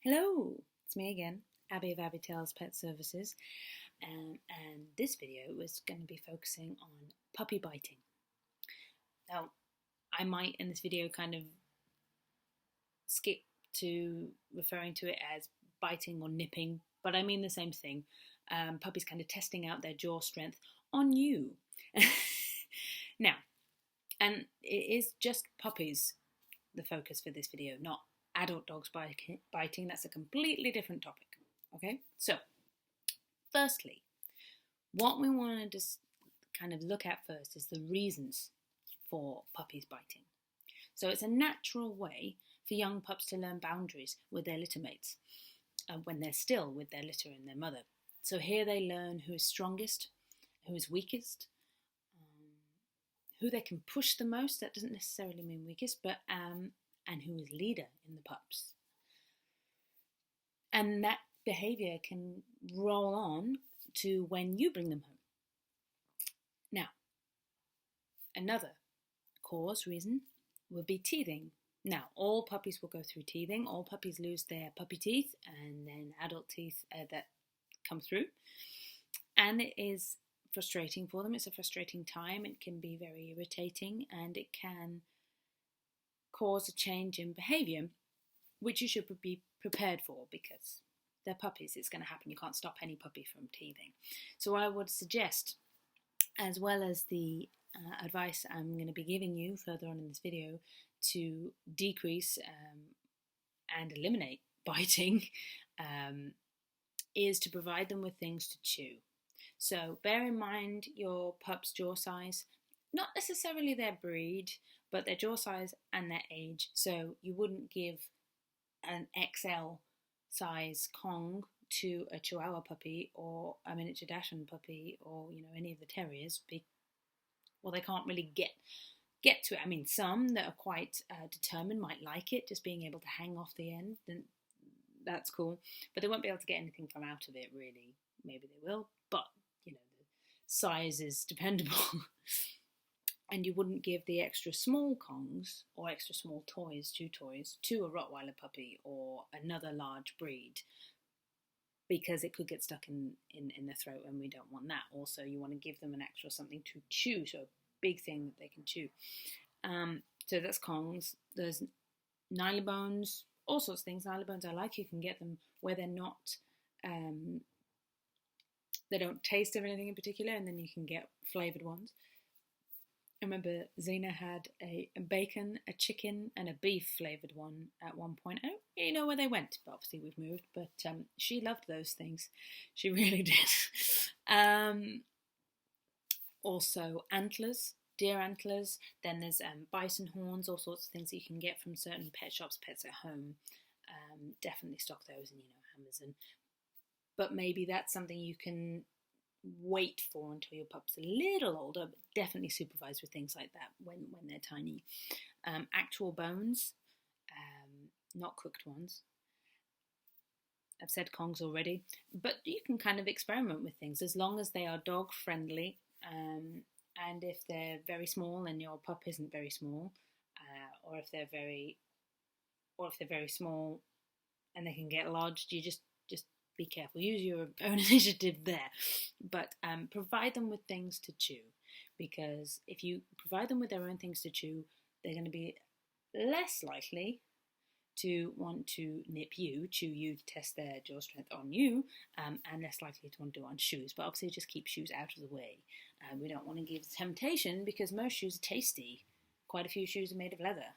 Hello, it's me again, Abby of Abby Tales Pet Services, and this video is going to be focusing on puppy biting. Now, I might in this video kind of skip to referring to it as biting or nipping, but I mean the same thing. Puppies kind of testing out their jaw strength on you. Now, and it is just puppies the focus for this video, not adult dogs biting. That's a completely different topic. Okay, so firstly, what we want to just kind of look at first is the reasons for puppies biting. So it's a natural way for young pups to learn boundaries with their littermates when they're still with their litter and their mother. So here they learn who is strongest, who is weakest, who they can push the most. That doesn't necessarily mean weakest, but and who is leader in the pups. And that behaviour can roll on to when you bring them home. Now, another reason would be teething. Now, all puppies will go through teething. All puppies lose their puppy teeth and then adult teeth that come through. And it is frustrating for them. It's a frustrating time. It can be very irritating, and it can cause a change in behaviour, which you should be prepared for because they're puppies. It's going to happen. You can't stop any puppy from teething. So I would suggest, as well as the advice I'm going to be giving you further on in this video, to decrease and eliminate biting, is to provide them with things to chew. So bear in mind your pup's jaw size, not necessarily their breed, but their jaw size and their age. So you wouldn't give an XL size Kong to a Chihuahua puppy or a miniature Dachshund puppy or any of the terriers. Well, they can't really get to it. I mean, some that are quite determined might like it, just being able to hang off the end. Then that's cool, but they won't be able to get anything from out of it really. Maybe they will, but the size is dependable. And you wouldn't give the extra small Kongs or extra small toys, chew toys, to a Rottweiler puppy or another large breed, because it could get stuck in their throat, and we don't want that. Also, you want to give them an extra something to chew, so a big thing that they can chew. So that's Kongs. There's Nylobones, all sorts of things. Nylobones I like. You can get them where they're not, they don't taste of anything in particular, and then you can get flavoured ones. I remember Xena had a bacon, a chicken, and a beef flavoured one at one point. I don't know where they went, but obviously we've moved. But she loved those things. She really did. Also antlers, deer antlers. Then there's bison horns, all sorts of things that you can get from certain pet shops, Pets at Home. Definitely stock those in Amazon. But maybe that's something you can wait for until your pup's a little older, but definitely supervise with things like that when they're tiny. Actual bones, not cooked ones. I've said Kongs already, but you can kind of experiment with things as long as they are dog friendly, and if they're very small and your pup isn't very small, or if they're very small and they can get lodged, you just be careful. Use your own initiative there, but provide them with things to chew, because if you provide them with their own things to chew, they're going to be less likely to want to chew you to test their jaw strength on you, and less likely to want to do it on shoes. But obviously just keep shoes out of the way. We don't want to give temptation, because most shoes are tasty. Quite a few shoes are made of leather.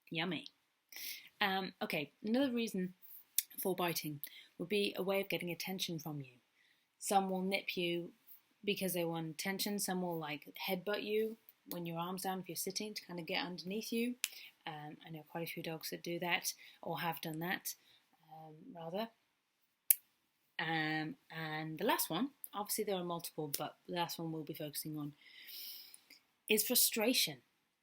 Yummy. Okay, another reason for biting would be a way of getting attention from you. Some will nip you because they want attention. Some will headbutt you when your arm's down if you're sitting, to kind of get underneath you. I know quite a few dogs that do that, or have done that, rather. And the last one, obviously there are multiple, but the last one we'll be focusing on is frustration.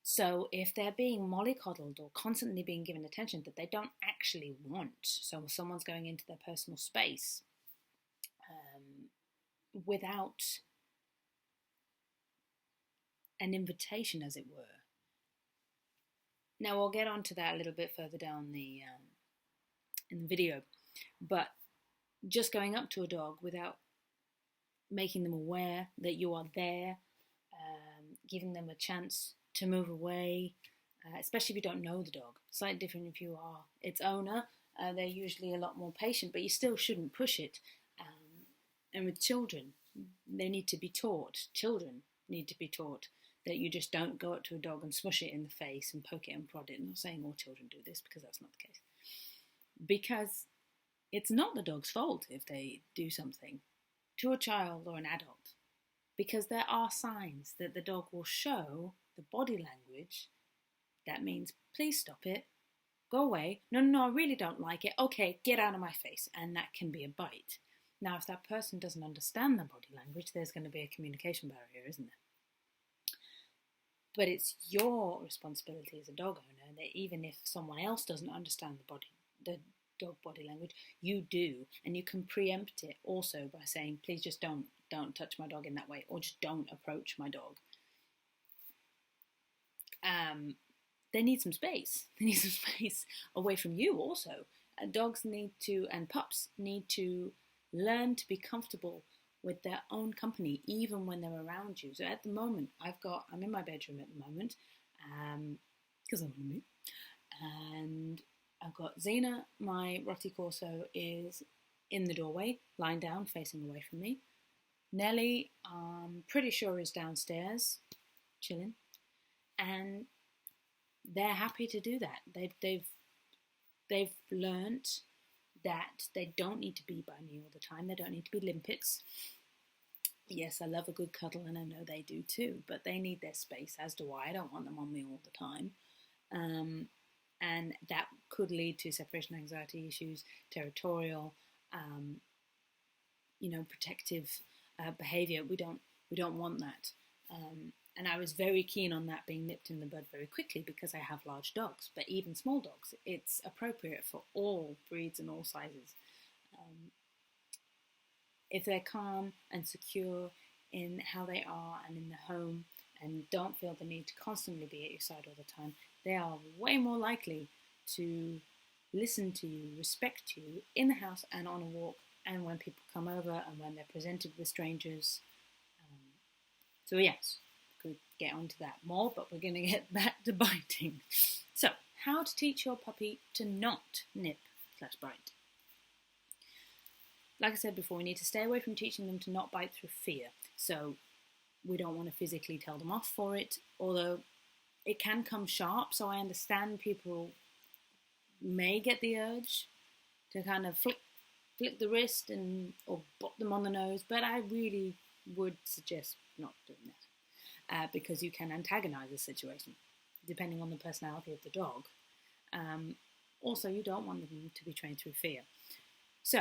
So if they're being mollycoddled or constantly being given attention that they don't actually want, so someone's going into their personal space without an invitation, as it were. Now we'll get onto that a little bit further down in the video. But just going up to a dog without making them aware that you are there, giving them a chance to move away, especially if you don't know the dog. Slightly different if you are its owner. They're usually a lot more patient, but you still shouldn't push it. And with children, they need to be taught. Children need to be taught that you just don't go up to a dog and smush it in the face and poke it and prod it. I'm not saying all children do this, because that's not the case. Because it's not the dog's fault if they do something to a child or an adult. Because there are signs that the dog will show, the body language, that means, please stop it, go away, no, I really don't like it, okay, get out of my face, and that can be a bite. Now, if that person doesn't understand the body language, there's going to be a communication barrier, isn't there? But it's your responsibility as a dog owner that even if someone else doesn't understand the dog body language, you do, and you can preempt it also by saying, please just don't touch my dog in that way, or just don't approach my dog. They need some space. They need some space away from you also. Dogs need to, and pups need to learn to be comfortable with their own company, even when they're around you. So at the moment, I'm in my bedroom at the moment, because I'm on me, and I've got Xena, my Rotti Corso, is in the doorway, lying down, facing away from me. Nelly, I'm pretty sure, is downstairs, chilling, and they're happy to do that. They've learnt that they don't need to be by me all the time. They don't need to be limpets. Yes, I love a good cuddle, and I know they do too, but they need their space, as do I. I don't want them on me all the time. And that could lead to separation anxiety issues, territorial, protective behaviour. We don't want that. And I was very keen on that being nipped in the bud very quickly, because I have large dogs, but even small dogs, it's appropriate for all breeds and all sizes. If they're calm and secure in how they are and in the home, and don't feel the need to constantly be at your side all the time, they are way more likely to listen to you, respect you in the house and on a walk, and when people come over and when they're presented with strangers. So yes, could get onto that more, but we're going to get back to biting. So, how to teach your puppy to not nip/bite. Like I said before, we need to stay away from teaching them to not bite through fear. So we don't want to physically tell them off for it, although it can come sharp. So I understand people may get the urge to kind of flick the wrist or bop them on the nose, but I really would suggest not doing that, because you can antagonize the situation depending on the personality of the dog. Also, you don't want them to be trained through fear. So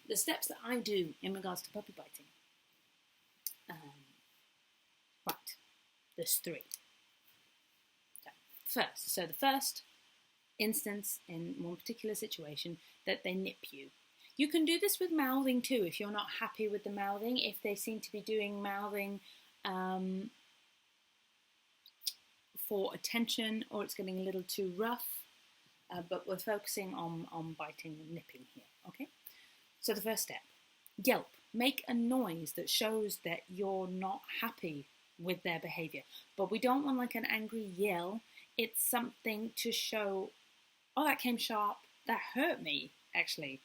the steps that I do in regards to puppy biting. Right, there's 3. So the first instance in one particular situation that they nip you. You can do this with mouthing too, if you're not happy with the mouthing, if they seem to be doing mouthing for attention, or it's getting a little too rough, but we're focusing on biting and nipping here, okay? So the first step, yelp. Make a noise that shows that you're not happy with their behaviour. But we don't want like an angry yell. It's something to show, oh, that came sharp, that hurt me, actually.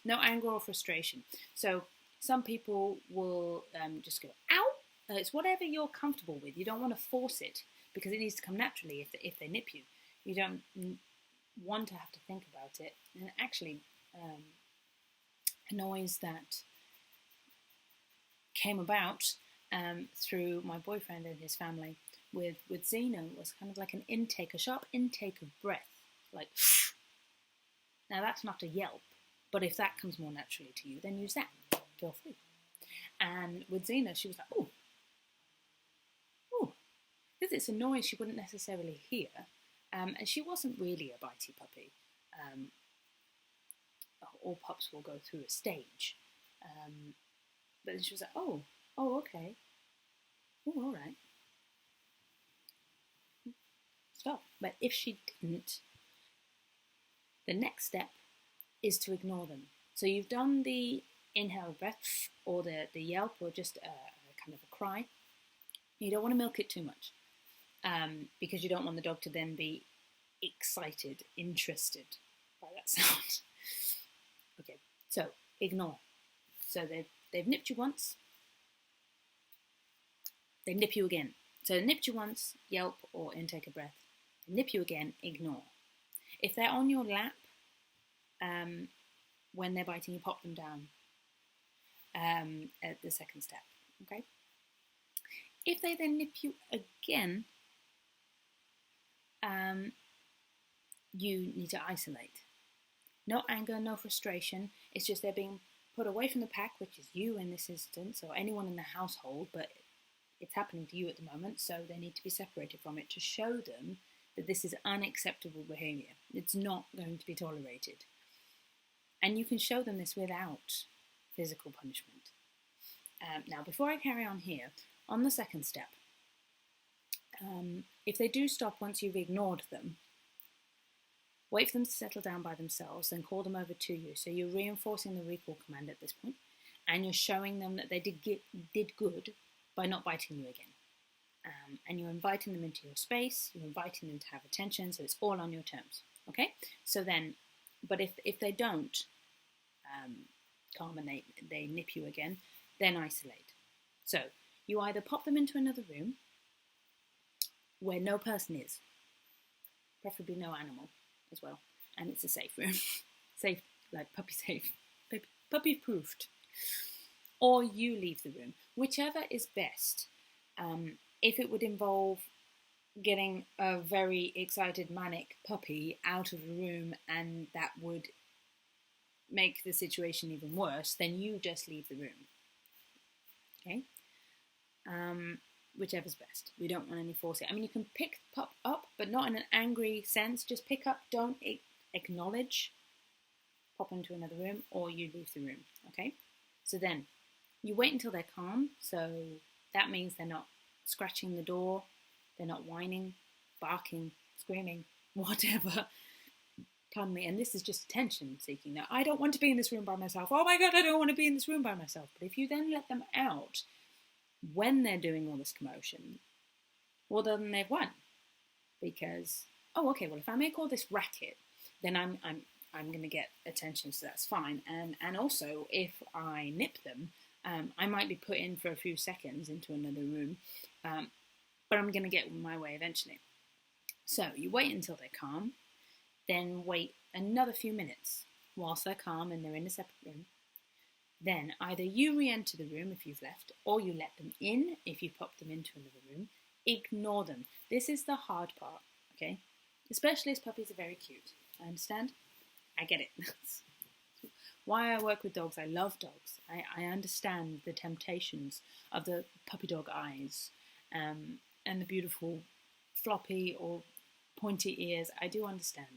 No anger or frustration. So some people will just go, ow. It's whatever you're comfortable with. You don't want to force it, because it needs to come naturally if they nip you. You don't want to have to think about it. And actually, a noise that came about through my boyfriend and his family with Xena was kind of like an intake, a sharp intake of breath, like. Now that's not a yelp, but if that comes more naturally to you, then use that. Feel free. And with Xena, she was like, ooh, ooh, because it's a noise she wouldn't necessarily hear, and she wasn't really a bitey puppy. All pups will go through a stage. But then she was like, oh, okay. Oh, all right. Stop. But if she didn't, The next step is to ignore them. So you've done the inhale breath or the yelp or just a kind of a cry. You don't want to milk it too much because you don't want the dog to then be excited, interested by that sound. Okay, so ignore. So they've nipped you once, they nip you again. So nipped you once, yelp or intake a breath. They nip you again, ignore. If they're on your lap when they're biting, you pop them down at the second step. Okay. If they then nip you again, you need to isolate. No anger, no frustration. It's just they're being put away from the pack, which is you in this instance, or anyone in the household, but it's happening to you at the moment, so they need to be separated from it to show them that this is unacceptable behaviour. It's not going to be tolerated. And you can show them this without physical punishment. Now, before I carry on here, on the second step, if they do stop once you've ignored them, wait for them to settle down by themselves, then call them over to you. So you're reinforcing the recall command at this point, and you're showing them that they did good by not biting you again. And you're inviting them into your space, you're inviting them to have attention, so it's all on your terms. Okay? So then, but if they don't calm and they nip you again, then isolate. So you either pop them into another room where no person is, preferably no animal as well, and it's a safe room, safe, like puppy safe, puppy proofed, or you leave the room, whichever is best. If it would involve getting a very excited manic puppy out of the room and that would make the situation even worse, then you just leave the room. Okay? Whichever's best. We don't want any forcing. I mean, you can pick pup up, but not in an angry sense. Just pick up, don't acknowledge, pop into another room, or you leave the room. Okay? So then, you wait until they're calm. So that means they're not scratching the door, they're not whining, barking, screaming, whatever. Pardon me. And this is just attention seeking. Now, I don't want to be in this room by myself. Oh my God, I don't want to be in this room by myself. But if you then let them out when they're doing all this commotion, well, then they've won. Because, oh, okay, well, if I make all this racket, then I'm going to get attention, so that's fine. And also, if I nip them, I might be put in for a few seconds into another room, but I'm going to get my way eventually. So you wait until they're calm, then wait another few minutes whilst they're calm and they're in a separate room. Then either you re-enter the room if you've left, or you let them in if you pop them into another room. Ignore them. This is the hard part, okay? Especially as puppies are very cute. I understand? I get it. Why I work with dogs. I love dogs. I understand the temptations of the puppy dog eyes and the beautiful floppy or pointy ears. I do understand.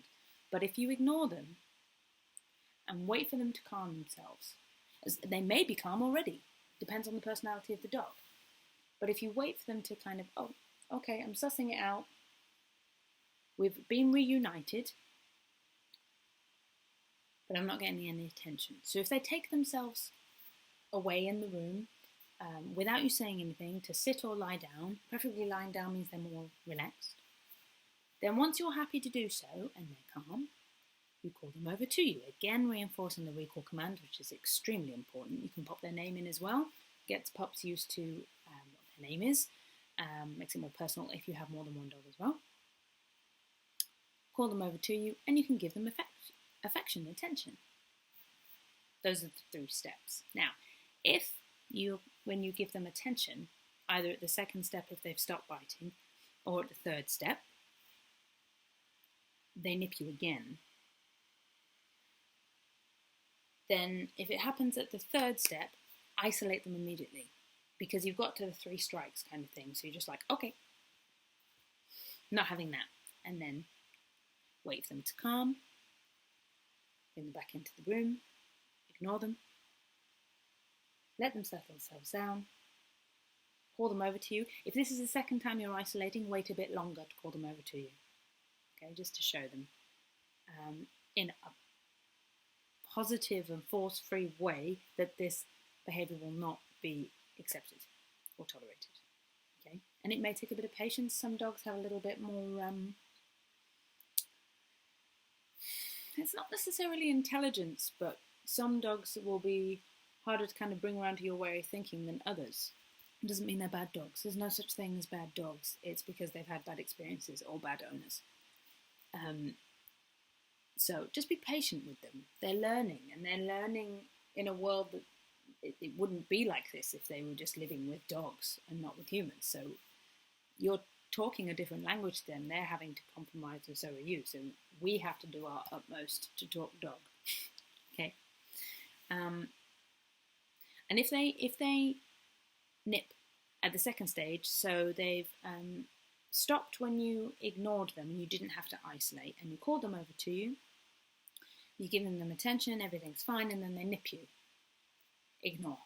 But if you ignore them and wait for them to calm themselves, they may be calm already. Depends on the personality of the dog. But if you wait for them to kind of, oh, okay, I'm sussing it out. We've been reunited, but I'm not getting any attention. So if they take themselves away in the room without you saying anything to sit or lie down, preferably lying down means they're more relaxed, then once you're happy to do so and they're calm, you call them over to you. Again, reinforcing the recall command, which is extremely important. You can pop their name in as well. Gets pups used to what their name is. Makes it more personal if you have more than one dog as well. Call them over to you and you can give them affection, attention. Those are the 3 steps. Now, when you give them attention, either at the second step if they've stopped biting, or at the third step, they nip you again, then if it happens at the third step, isolate them immediately, because you've got to the 3 strikes kind of thing. So you're just like, okay, not having that. And then wait for them to calm, bring them back into the room, ignore them, let them settle themselves down, call them over to you. If this is the second time you're isolating, wait a bit longer to call them over to you. Okay, just to show them. in a positive and force-free way that this behaviour will not be accepted or tolerated. Okay, and it may take a bit of patience. Some dogs have a little bit more. It's not necessarily intelligence, but some dogs will be harder to kind of bring around to your way of thinking than others. It doesn't mean they're bad dogs. There's no such thing as bad dogs. It's because they've had bad experiences or bad owners. So just be patient with them. They're learning, and they're learning in a world that it wouldn't be like this if they were just living with dogs and not with humans. So you're talking a different language to them. They're having to compromise, and so are you. So we have to do our utmost to talk dog. Okay. And if they nip at the second stage, so they've stopped when you ignored them and you didn't have to isolate, and you called them over to you, you're giving them attention, everything's fine, and then they nip you. Ignore.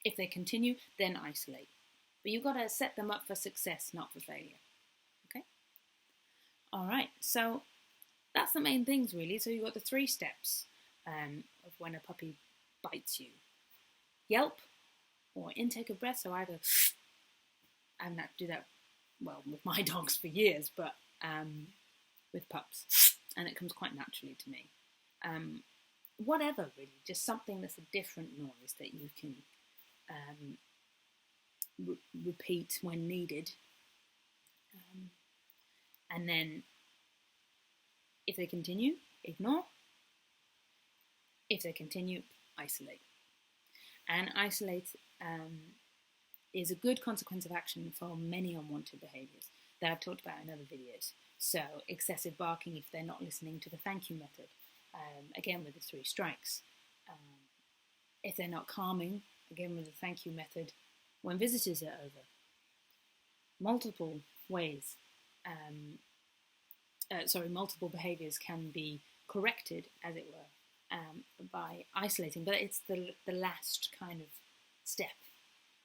If they continue, then isolate. But you've got to set them up for success, not for failure. Okay? All right, so that's the main things, really. So you've got the 3 steps of when a puppy bites you. Yelp or intake of breath, so either, I haven't had to do that, well, with my dogs for years, but with pups, and it comes quite naturally to me. Whatever, really, just something that's a different noise that you can repeat when needed. And then, if they continue, ignore. If they continue, isolate. And isolate is a good consequence of action for many unwanted behaviours that I've talked about in other videos. So excessive barking if they're not listening to the thank you method, again with the 3 strikes. If they're not calming, again with the thank you method when visitors are over. Multiple ways, multiple behaviours can be corrected, as it were, by isolating, but it's the last kind of step.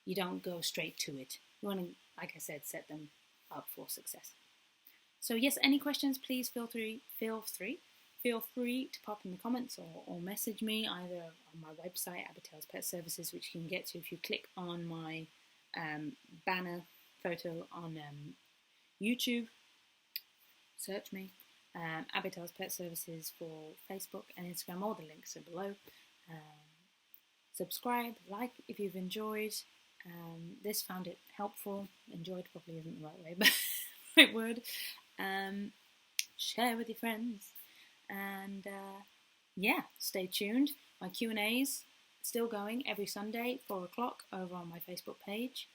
You don't go straight to it. You want to, like I said, set them up for success. So yes, any questions, please feel free to pop in the comments or message me either on my website, Abigail's Pet Services, which you can get to if you click on my banner photo on YouTube. Search me, Abigail's Pet Services for Facebook and Instagram. All the links are below. Subscribe, like if you've enjoyed this, found it helpful. Enjoyed probably isn't the right way, but right word. Share with your friends, and yeah, stay tuned. My Q&A's still going every Sunday, 4 o'clock, over on my Facebook page.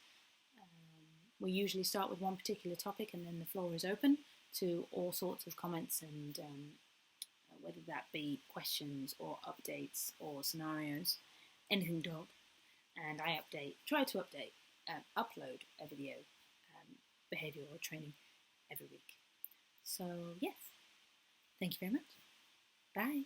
We usually start with one particular topic, and then the floor is open to all sorts of comments, and whether that be questions or updates or scenarios, anything dog. And I try to upload a video, behavioural training every week. So yes, thank you very much. Bye.